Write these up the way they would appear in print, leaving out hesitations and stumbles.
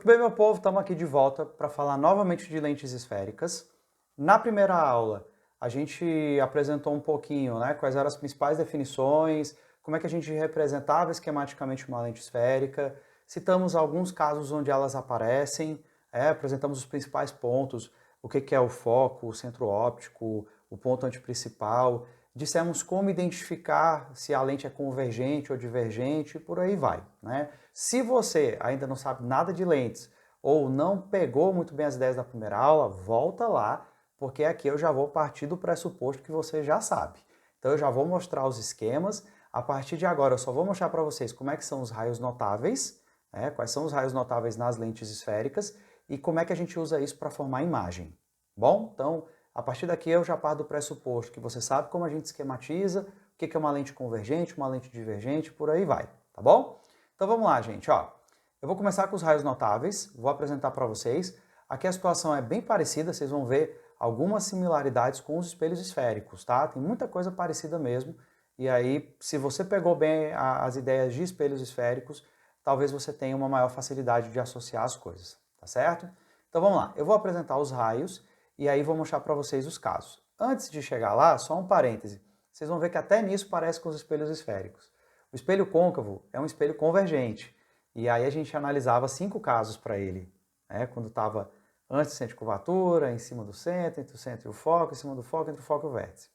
Muito bem, meu povo, estamos aqui de volta para falar novamente de lentes esféricas. Na primeira aula, a gente apresentou um pouquinho, né, quais eram as principais definições, como é que a gente representava esquematicamente uma lente esférica, citamos alguns casos onde elas aparecem, apresentamos os principais pontos, o que é o foco, o centro óptico, o ponto antiprincipal, dissemos como identificar se a lente é convergente ou divergente, e por aí vai, né? Se você ainda não sabe nada de lentes ou não pegou muito bem as ideias da primeira aula, volta lá, porque aqui eu já vou partir do pressuposto que você já sabe. Então eu já vou mostrar os esquemas. A partir de agora eu só vou mostrar para vocês como é que são os raios notáveis, né? Quais são os raios notáveis nas lentes esféricas e como é que a gente usa isso para formar imagem. Bom, então a partir daqui eu já parto do pressuposto que você sabe como a gente esquematiza, o que é uma lente convergente, uma lente divergente, por aí vai, tá bom? Então vamos lá, gente, ó. Eu vou começar com os raios notáveis, vou apresentar para vocês. Aqui a situação é bem parecida, vocês vão ver algumas similaridades com os espelhos esféricos, tá? Tem muita coisa parecida mesmo. E aí, se você pegou bem as ideias de espelhos esféricos, talvez você tenha uma maior facilidade de associar as coisas, tá certo? Então vamos lá, eu vou apresentar os raios e aí vou mostrar para vocês os casos. Antes de chegar lá, só um parêntese. Vocês vão ver que até nisso parece com os espelhos esféricos. O espelho côncavo é um espelho convergente. E aí a gente analisava 5 casos para ele, né? Quando estava antes do centro de curvatura, em cima do centro, entre o centro e o foco, em cima do foco, entre o foco e o vértice.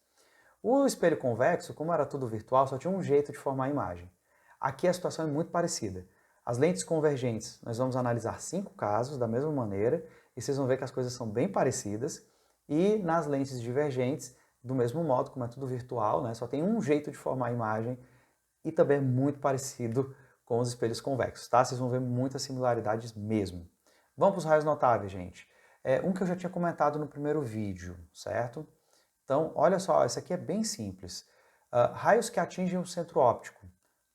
O espelho convexo, como era tudo virtual, só tinha um jeito de formar a imagem. Aqui a situação é muito parecida. As lentes convergentes, nós vamos analisar 5 casos da mesma maneira, e vocês vão ver que as coisas são bem parecidas. E nas lentes divergentes, do mesmo modo, como é tudo virtual, né? Só tem um jeito de formar a imagem, e também é muito parecido com os espelhos convexos, tá? Vocês vão ver muitas similaridades mesmo. Vamos para os raios notáveis, gente. Um que eu já tinha comentado no primeiro vídeo, certo? Então, olha só, esse aqui é bem simples. Raios que atingem o centro óptico.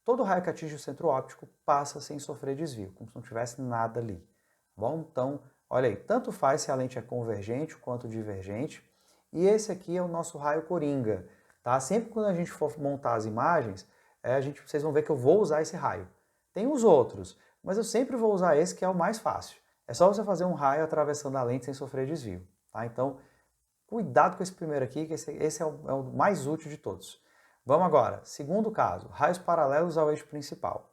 Todo raio que atinge o centro óptico passa sem sofrer desvio, como se não tivesse nada ali. Bom, então, olha aí, tanto faz se a lente é convergente quanto divergente. E esse aqui é o nosso raio coringa, tá? Sempre quando a gente for montar as imagens, vocês vão ver que eu vou usar esse raio. Tem os outros, mas eu sempre vou usar esse que é o mais fácil. É só você fazer um raio atravessando a lente sem sofrer desvio, tá? Então, cuidado com esse primeiro aqui, que esse é o mais útil de todos. Vamos agora, segundo caso, raios paralelos ao eixo principal.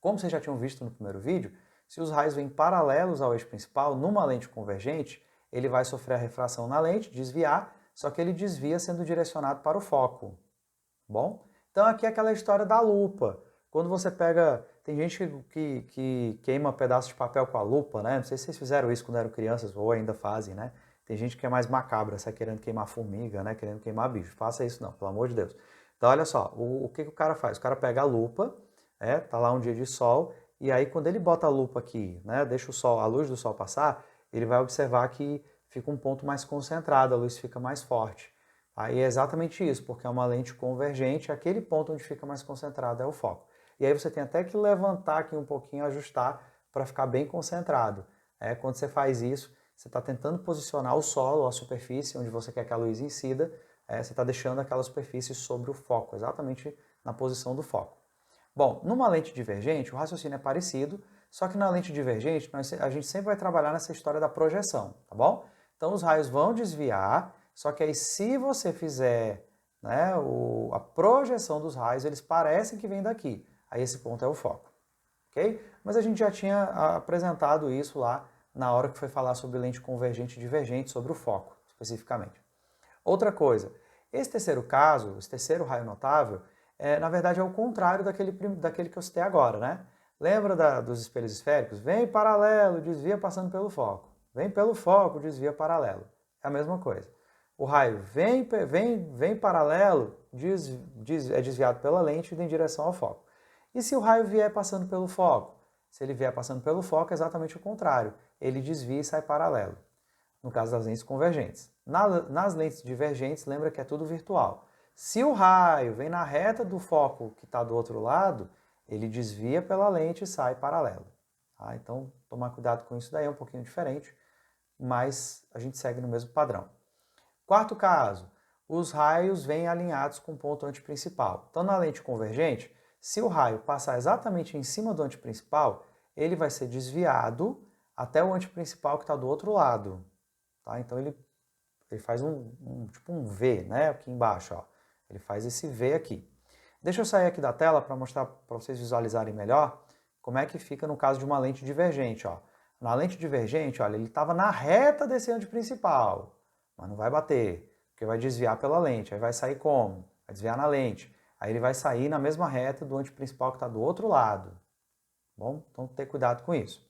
Como vocês já tinham visto no primeiro vídeo, se os raios vêm paralelos ao eixo principal, numa lente convergente, ele vai sofrer a refração na lente, desviar, só que ele desvia sendo direcionado para o foco. Bom? Então aqui é aquela história da lupa. Quando você pega... Tem gente que queima pedaço de papel com a lupa, né? Não sei se vocês fizeram isso quando eram crianças ou ainda fazem, né? Tem gente que é mais macabra, sai querendo queimar formiga, né? Querendo queimar bicho. Faça isso não, pelo amor de Deus. Então olha só, o que o cara faz? O cara pega a lupa, tá lá um dia de sol, e aí quando ele bota a lupa aqui, né? Deixa o sol, a luz do sol passar, ele vai observar que fica um ponto mais concentrado, a luz fica mais forte. Aí é exatamente isso, porque é uma lente convergente, aquele ponto onde fica mais concentrado é o foco. E aí você tem até que levantar aqui um pouquinho, ajustar para ficar bem concentrado. Quando você faz isso, você está tentando posicionar o solo, a superfície onde você quer que a luz incida, você está deixando aquela superfície sobre o foco, exatamente na posição do foco. Bom, numa lente divergente, o raciocínio é parecido, só que na lente divergente a gente sempre vai trabalhar nessa história da projeção, tá bom? Então os raios vão desviar, só que aí se você fizer, né, a projeção dos raios, eles parecem que vêm daqui. Aí esse ponto é o foco, ok? Mas a gente já tinha apresentado isso lá na hora que foi falar sobre lente convergente e divergente, sobre o foco, especificamente. Outra coisa, esse terceiro caso, esse terceiro raio notável, na verdade é o contrário daquele que eu citei agora, né? Lembra dos espelhos esféricos? Vem paralelo, desvia passando pelo foco. Vem pelo foco, desvia paralelo. É a mesma coisa. O raio vem paralelo, é desviado pela lente e em direção ao foco. E se o raio vier passando pelo foco? Se ele vier passando pelo foco, é exatamente o contrário. Ele desvia e sai paralelo, no caso das lentes convergentes. Nas lentes divergentes, lembra que é tudo virtual. Se o raio vem na reta do foco que está do outro lado, ele desvia pela lente e sai paralelo. Tá? Então, tomar cuidado com isso daí é um pouquinho diferente, mas a gente segue no mesmo padrão. Quarto caso, os raios vêm alinhados com o ponto antiprincipal. Então, na lente convergente, se o raio passar exatamente em cima do antiprincipal, ele vai ser desviado, até o antiprincipal que está do outro lado. Tá? Então ele faz tipo um V, né? Aqui embaixo, ó. Ele faz esse V aqui. Deixa eu sair aqui da tela para mostrar para vocês visualizarem melhor como é que fica no caso de uma lente divergente, ó. Na lente divergente, olha, ele estava na reta desse antiprincipal, mas não vai bater, porque vai desviar pela lente. Aí vai sair como? Vai desviar na lente. Aí ele vai sair na mesma reta do antiprincipal que está do outro lado. Bom, então ter cuidado com isso.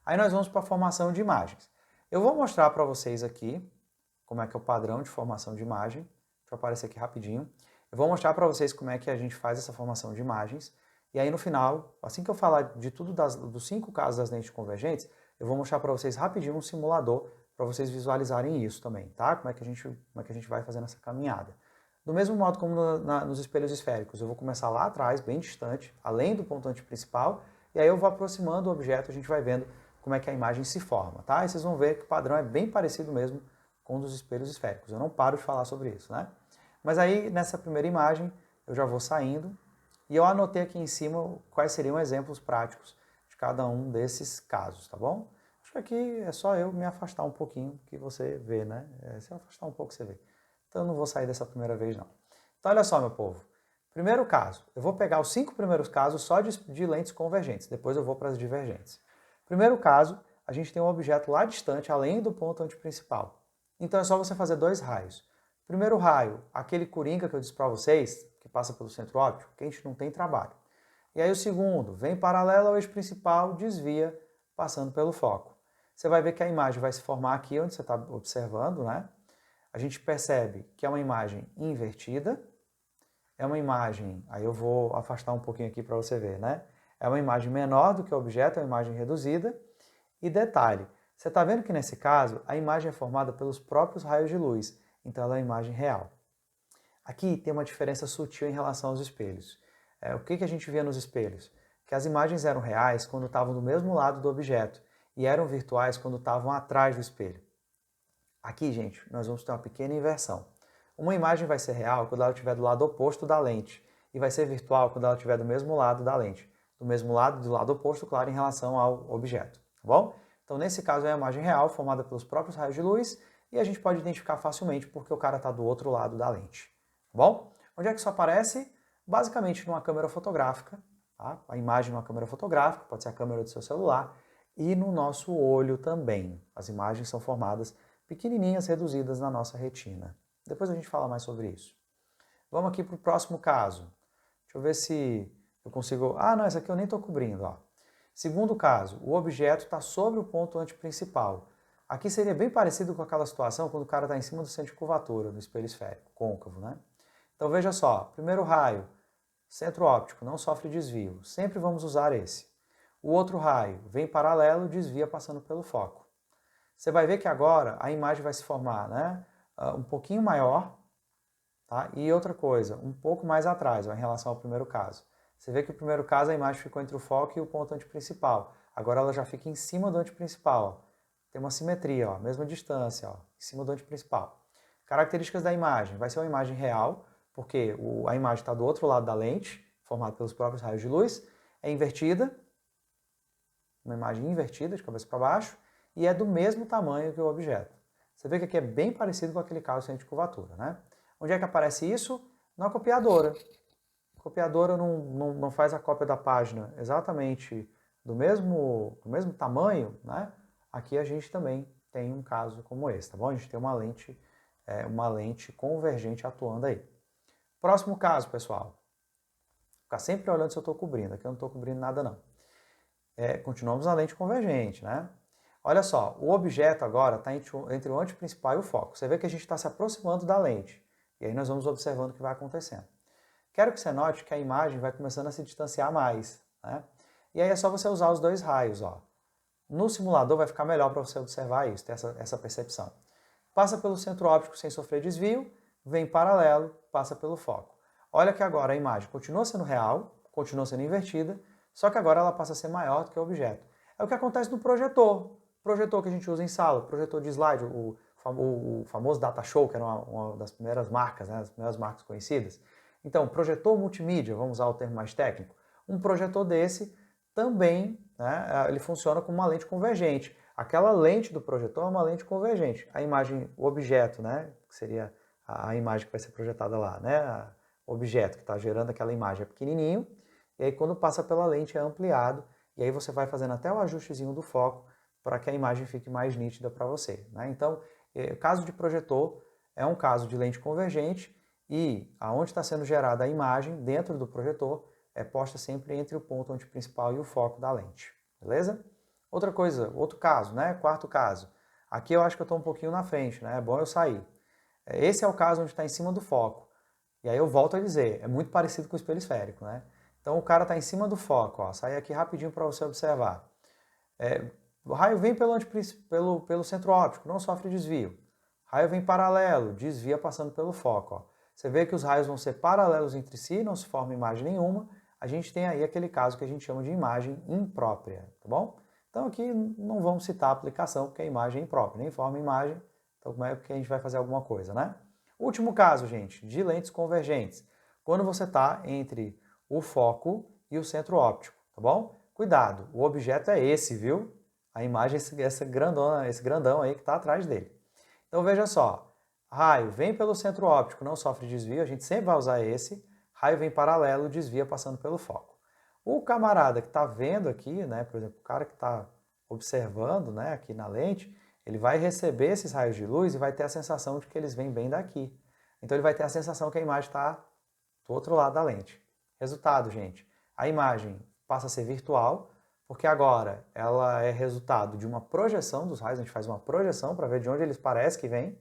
Aí nós vamos para a formação de imagens. Eu vou mostrar para vocês aqui como é que é o padrão de formação de imagem. Deixa eu aparecer aqui rapidinho. Eu vou mostrar para vocês como é que a gente faz essa formação de imagens. E aí no final, assim que eu falar de tudo dos 5 casos das lentes convergentes, eu vou mostrar para vocês rapidinho um simulador para vocês visualizarem isso também, tá? Como é que a gente vai fazendo essa caminhada. Do mesmo modo como nos espelhos esféricos, eu vou começar lá atrás, bem distante, além do ponto antiprincipal, e aí eu vou aproximando o objeto, a gente vai vendo como é que a imagem se forma, tá? E vocês vão ver que o padrão é bem parecido mesmo com o dos espelhos esféricos. Eu não paro de falar sobre isso, né? Mas aí, nessa primeira imagem, eu já vou saindo, e eu anotei aqui em cima quais seriam exemplos práticos de cada um desses casos, tá bom? Acho que aqui é só eu me afastar um pouquinho que você vê, né? Se eu afastar um pouco, você vê. Então eu não vou sair dessa primeira vez, não. Então olha só, meu povo. Primeiro caso, eu vou pegar os 5 primeiros casos só de lentes convergentes, depois eu vou para as divergentes. Primeiro caso, a gente tem um objeto lá distante, além do ponto antiprincipal. Então é só você fazer 2 raios. Primeiro raio, aquele coringa que eu disse para vocês, que passa pelo centro óptico, que a gente não tem trabalho. E aí o segundo, vem paralelo ao eixo principal, desvia, passando pelo foco. Você vai ver que a imagem vai se formar aqui onde você está observando, né? A gente percebe que é uma imagem invertida, é uma imagem, aí eu vou afastar um pouquinho aqui para você ver, né? É uma imagem menor do que o objeto, é uma imagem reduzida. E detalhe, você está vendo que nesse caso a imagem é formada pelos próprios raios de luz, então ela é uma imagem real. Aqui tem uma diferença sutil em relação aos espelhos. O que a gente via nos espelhos? Que as imagens eram reais quando estavam do mesmo lado do objeto e eram virtuais quando estavam atrás do espelho. Aqui, gente, nós vamos ter uma pequena inversão. Uma imagem vai ser real quando ela estiver do lado oposto da lente e vai ser virtual quando ela estiver do mesmo lado da lente. Do mesmo lado, do lado oposto, claro, em relação ao objeto, tá bom? Então, nesse caso, é uma imagem real formada pelos próprios raios de luz e a gente pode identificar facilmente porque o cara está do outro lado da lente, tá bom? Onde é que isso aparece? Basicamente numa câmera fotográfica, tá? A imagem numa câmera fotográfica, pode ser a câmera do seu celular, e no nosso olho também. As imagens são formadas pequenininhas, reduzidas na nossa retina. Depois a gente fala mais sobre isso. Vamos aqui para o próximo caso. Deixa eu ver se eu consigo... Ah, não, essa aqui eu nem estou cobrindo. Ó. Segundo caso, o objeto está sobre o ponto antiprincipal. Aqui seria bem parecido com aquela situação quando o cara está em cima do centro de curvatura, do espelho esférico, côncavo, né? Então veja só, primeiro raio, centro óptico, não sofre desvio. Sempre vamos usar esse. O outro raio vem paralelo, desvia passando pelo foco. Você vai ver que agora a imagem vai se formar, né? Um pouquinho maior, tá? E outra coisa, um pouco mais atrás, ó, em relação ao primeiro caso. Você vê que o primeiro caso a imagem ficou entre o foco e o ponto antiprincipal. Agora ela já fica em cima do antiprincipal. Ó. Tem uma simetria, ó, mesma distância, ó, em cima do antiprincipal. Características da imagem. Vai ser uma imagem real, porque a imagem está do outro lado da lente, formada pelos próprios raios de luz. É invertida, uma imagem invertida, de cabeça para baixo, e é do mesmo tamanho que o objeto. Você vê que aqui é bem parecido com aquele caso de curvatura, né? Onde é que aparece isso? Na copiadora. A copiadora não faz a cópia da página exatamente do mesmo tamanho, né? Aqui a gente também tem um caso como esse, tá bom? A gente tem uma lente convergente atuando aí. Próximo caso, pessoal. Ficar sempre olhando se eu estou cobrindo. Aqui eu não estou cobrindo nada, não. Continuamos na lente convergente, né? Olha só, o objeto agora está entre o antiprincipal e o foco. Você vê que a gente está se aproximando da lente. E aí nós vamos observando o que vai acontecendo. Quero que você note que a imagem vai começando a se distanciar mais, né? E aí é só você usar os 2 raios, ó. No simulador vai ficar melhor para você observar isso, ter essa percepção. Passa pelo centro óptico sem sofrer desvio, vem paralelo, passa pelo foco. Olha que agora a imagem continua sendo real, continua sendo invertida, só que agora ela passa a ser maior do que o objeto. É o que acontece no projetor. Projetor que a gente usa em sala, projetor de slide, o famoso Data Show, que era uma das primeiras marcas, né, das primeiras marcas conhecidas. Então, projetor multimídia, vamos usar o termo mais técnico. Um projetor desse também, né, ele funciona como uma lente convergente. Aquela lente do projetor é uma lente convergente. A imagem, o objeto, né, que seria a imagem que vai ser projetada lá, né, o objeto que está gerando aquela imagem é pequenininho, e aí quando passa pela lente é ampliado, e aí você vai fazendo até o ajustezinho do foco para que a imagem fique mais nítida para você, né? Então, o caso de projetor é um caso de lente convergente e aonde está sendo gerada a imagem dentro do projetor é posta sempre entre o ponto antiprincipal e o foco da lente, beleza? Outra coisa, outro caso, né? Quarto caso. Aqui eu acho que eu estou um pouquinho na frente, né? É bom eu sair. Esse é o caso onde está em cima do foco. E aí eu volto a dizer, é muito parecido com o espelho esférico, né? Então o cara está em cima do foco, ó. Sai aqui rapidinho para você observar. O raio vem pelo centro óptico, não sofre desvio. O raio vem paralelo, desvia passando pelo foco, ó. Você vê que os raios vão ser paralelos entre si, não se forma imagem nenhuma. A gente tem aí aquele caso que a gente chama de imagem imprópria, tá bom? Então aqui não vamos citar a aplicação, porque a imagem é imprópria, nem forma imagem, então como é que a gente vai fazer alguma coisa, né? Último caso, gente, de lentes convergentes. Quando você está entre o foco e o centro óptico, tá bom? Cuidado, o objeto é esse, viu? A imagem é esse grandão aí que está atrás dele. Então veja só, raio vem pelo centro óptico, não sofre desvio, a gente sempre vai usar esse. Raio vem paralelo, desvia passando pelo foco. O camarada que está vendo aqui, né, por exemplo, o cara que está observando, né, aqui na lente, ele vai receber esses raios de luz e vai ter a sensação de que eles vêm bem daqui. Então ele vai ter a sensação que a imagem está do outro lado da lente. Resultado, gente, a imagem passa a ser virtual, porque agora ela é resultado de uma projeção dos raios, a gente faz uma projeção para ver de onde eles parecem que vêm.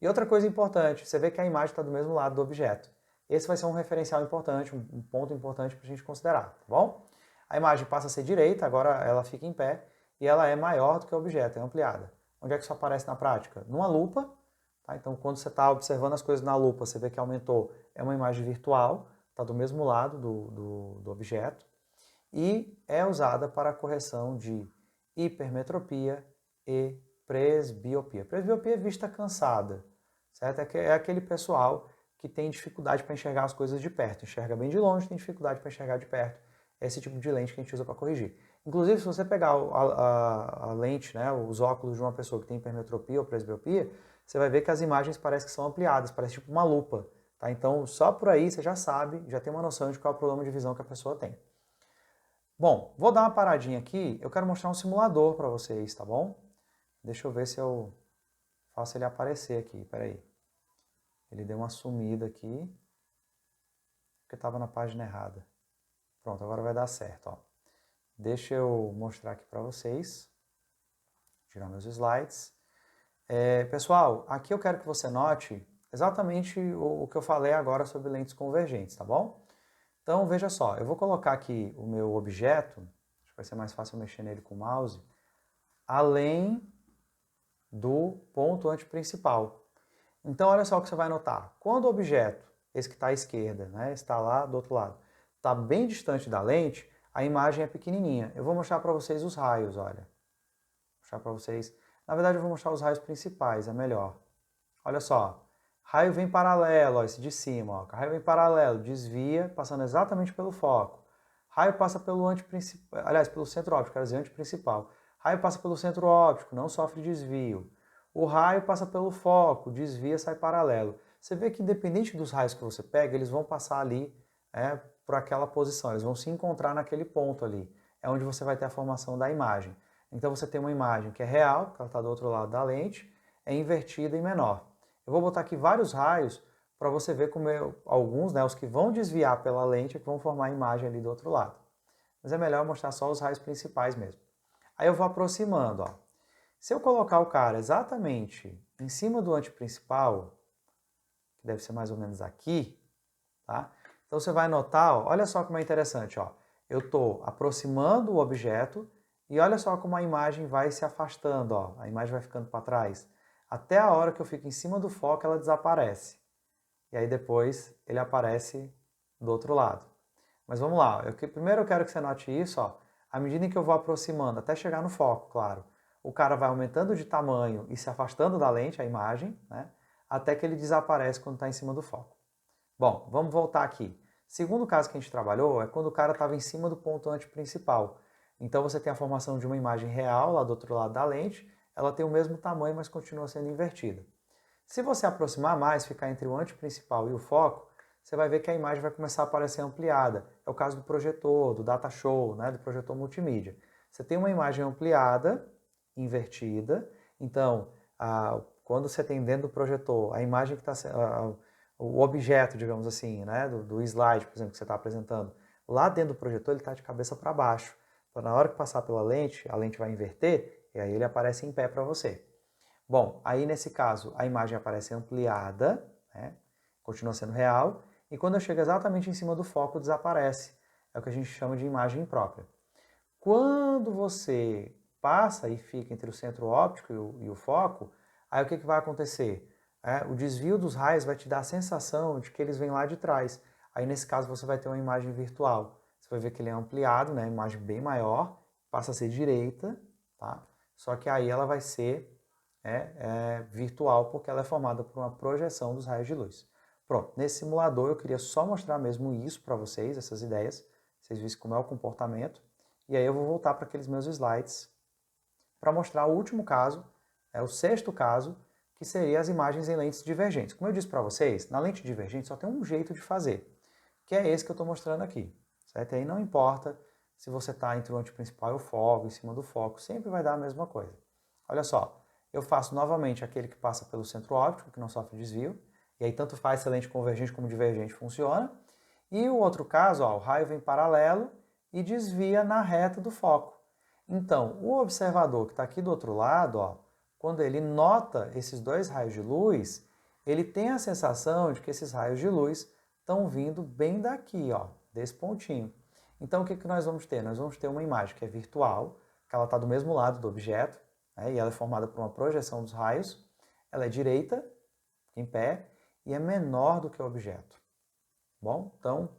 E outra coisa importante, você vê que a imagem está do mesmo lado do objeto. Esse vai ser um referencial importante, um ponto importante para a gente considerar, tá bom? A imagem passa a ser direita, agora ela fica em pé e ela é maior do que o objeto, é ampliada. Onde é que isso aparece na prática? Numa lupa, tá? Então quando você está observando as coisas na lupa, você vê que aumentou, é uma imagem virtual, está do mesmo lado do objeto e é usada para a correção de hipermetropia e presbiopia. Presbiopia é vista cansada, certo? É aquele pessoal que tem dificuldade para enxergar as coisas de perto, enxerga bem de longe, tem dificuldade para enxergar de perto. É esse tipo de lente que a gente usa para corrigir. Inclusive, se você pegar a lente, né, os óculos de uma pessoa que tem hipermetropia ou presbiopia, você vai ver que as imagens parecem que são ampliadas, parece tipo uma lupa. Tá? Então, só por aí você já sabe, já tem uma noção de qual é o problema de visão que a pessoa tem. Bom, vou dar uma paradinha aqui, eu quero mostrar um simulador para vocês, tá bom? Deixa eu ver se eu faço ele aparecer aqui, peraí. Ele deu uma sumida aqui, porque estava na página errada. Pronto, agora vai dar certo, ó. Deixa eu mostrar aqui para vocês. Tirar meus slides. Pessoal, aqui eu quero que você note exatamente o que eu falei agora sobre lentes convergentes, tá bom? Então, veja só, eu vou colocar aqui o meu objeto, acho que vai ser mais fácil mexer nele com o mouse, além do ponto antiprincipal. Então, olha só o que você vai notar. Quando o objeto, esse que está à esquerda, né, está lá do outro lado, está bem distante da lente, a imagem é pequenininha. Eu vou mostrar para vocês os raios, olha. Vou mostrar para vocês. Na verdade, eu vou mostrar os raios principais, é melhor. Olha só. Raio vem paralelo, ó, esse de cima. Ó. Raio vem paralelo, desvia, passando exatamente pelo foco. Raio passa pelo antiprincipal, aliás, pelo centro óptico, quero dizer antiprincipal. Raio passa pelo centro óptico, não sofre desvio. O raio passa pelo foco, desvia, sai paralelo. Você vê que independente dos raios que você pega, eles vão passar ali por aquela posição, eles vão se encontrar naquele ponto ali. É onde você vai ter a formação da imagem. Então você tem uma imagem que é real, que ela está do outro lado da lente, é invertida e menor. Eu vou botar aqui vários raios para você ver como alguns, né, os que vão desviar pela lente, que vão formar a imagem ali do outro lado. Mas é melhor mostrar só os raios principais mesmo. Aí eu vou aproximando, ó. Se eu colocar o cara exatamente em cima do antiprincipal, que deve ser mais ou menos aqui, tá? Então você vai notar, ó, olha só como é interessante, ó. Eu estou aproximando o objeto e olha só como a imagem vai se afastando, ó. A imagem vai ficando para trás. Até a hora que eu fico em cima do foco, ela desaparece. E aí depois ele aparece do outro lado. Mas vamos lá, primeiro eu quero que você note isso, ó. À medida em que eu vou aproximando, até chegar no foco, claro, o cara vai aumentando de tamanho e se afastando da lente, a imagem, né? Até que ele desaparece quando está em cima do foco. Bom, vamos voltar aqui. Segundo caso que a gente trabalhou é quando o cara estava em cima do ponto antiprincipal. Então você tem a formação de uma imagem real lá do outro lado da lente, ela tem o mesmo tamanho, mas continua sendo invertida. Se você aproximar mais, ficar entre o anteprincipal e o foco, você vai ver que a imagem vai começar a aparecer ampliada. É o caso do projetor, do data show, né, do projetor multimídia. Você tem uma imagem ampliada, invertida, então quando você tem dentro do projetor a imagem que está, o objeto, digamos assim, né, do slide, por exemplo, que você está apresentando, lá dentro do projetor ele está de cabeça para baixo. Então na hora que passar pela lente, a lente vai inverter e aí ele aparece em pé para você. Bom, aí nesse caso a imagem aparece ampliada, né, continua sendo real, e quando eu chego exatamente em cima do foco desaparece. É o que a gente chama de imagem imprópria. Quando você passa e fica entre o centro óptico e o foco, aí o que vai acontecer? O desvio dos raios vai te dar a sensação de que eles vêm lá de trás. Aí nesse caso você vai ter uma imagem virtual. Você vai ver que ele é ampliado, né? Imagem bem maior, passa a ser direita, tá? Só que aí ela vai ser virtual porque ela é formada por uma projeção dos raios de luz. Pronto, nesse simulador eu queria só mostrar mesmo isso para vocês, essas ideias, vocês vissem como é o comportamento. E aí eu vou voltar para aqueles meus slides para mostrar o último caso, o sexto caso, que seria as imagens em lentes divergentes. Como eu disse para vocês, na lente divergente só tem um jeito de fazer, que é esse que eu estou mostrando aqui. Certo? E aí não importa se você está entre o anteprincipal e o foco, em cima do foco, sempre vai dar a mesma coisa. Olha só, eu faço novamente aquele que passa pelo centro óptico, que não sofre desvio, e aí tanto faz se a lente convergente como divergente funciona. E o outro caso, ó, o raio vem paralelo e desvia na reta do foco. Então, o observador que está aqui do outro lado, ó, quando ele nota esses dois raios de luz, ele tem a sensação de que esses raios de luz estão vindo bem daqui, ó, desse pontinho. Então, o que nós vamos ter? Nós vamos ter uma imagem que é virtual, que ela está do mesmo lado do objeto, né, e ela é formada por uma projeção dos raios. Ela é direita, em pé, e é menor do que o objeto. Bom, então,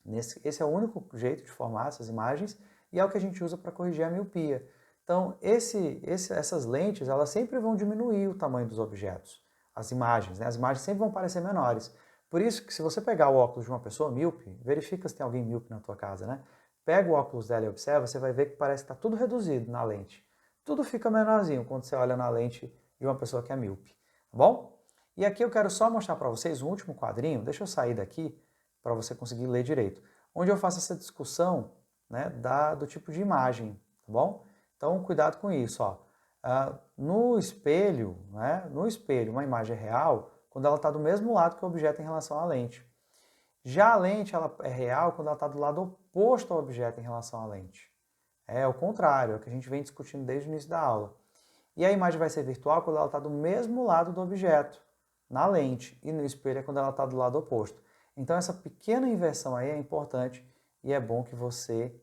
esse é o único jeito de formar essas imagens e é o que a gente usa para corrigir a miopia. Então, essas lentes, elas sempre vão diminuir o tamanho dos objetos, as imagens, né? As imagens sempre vão parecer menores. Por isso que se você pegar o óculos de uma pessoa míope, verifica se tem alguém míope na tua casa, né? Pega o óculos dela e observa, você vai ver que parece que está tudo reduzido na lente. Tudo fica menorzinho quando você olha na lente de uma pessoa que é míope, tá bom? E aqui eu quero só mostrar para vocês um último quadrinho, deixa eu sair daqui para você conseguir ler direito, onde eu faço essa discussão, né, do tipo de imagem, tá bom? Então, cuidado com isso, ó. No espelho, né, uma imagem real quando ela está do mesmo lado que o objeto em relação à lente. Já a lente ela é real quando ela está do lado oposto ao objeto em relação à lente. É o contrário, é o que a gente vem discutindo desde o início da aula. E a imagem vai ser virtual quando ela está do mesmo lado do objeto, na lente, e no espelho é quando ela está do lado oposto. Então essa pequena inversão aí é importante e é bom que você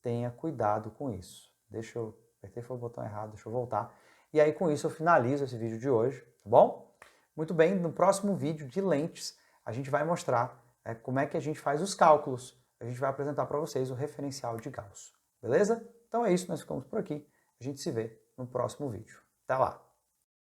tenha cuidado com isso. Deixa eu... apertei foi o botão errado, deixa eu voltar. E aí com isso eu finalizo esse vídeo de hoje, tá bom? Muito bem, no próximo vídeo de lentes a gente vai mostrar como é que a gente faz os cálculos. A gente vai apresentar para vocês o referencial de Gauss. Beleza? Então é isso, nós ficamos por aqui. A gente se vê no próximo vídeo. Até lá!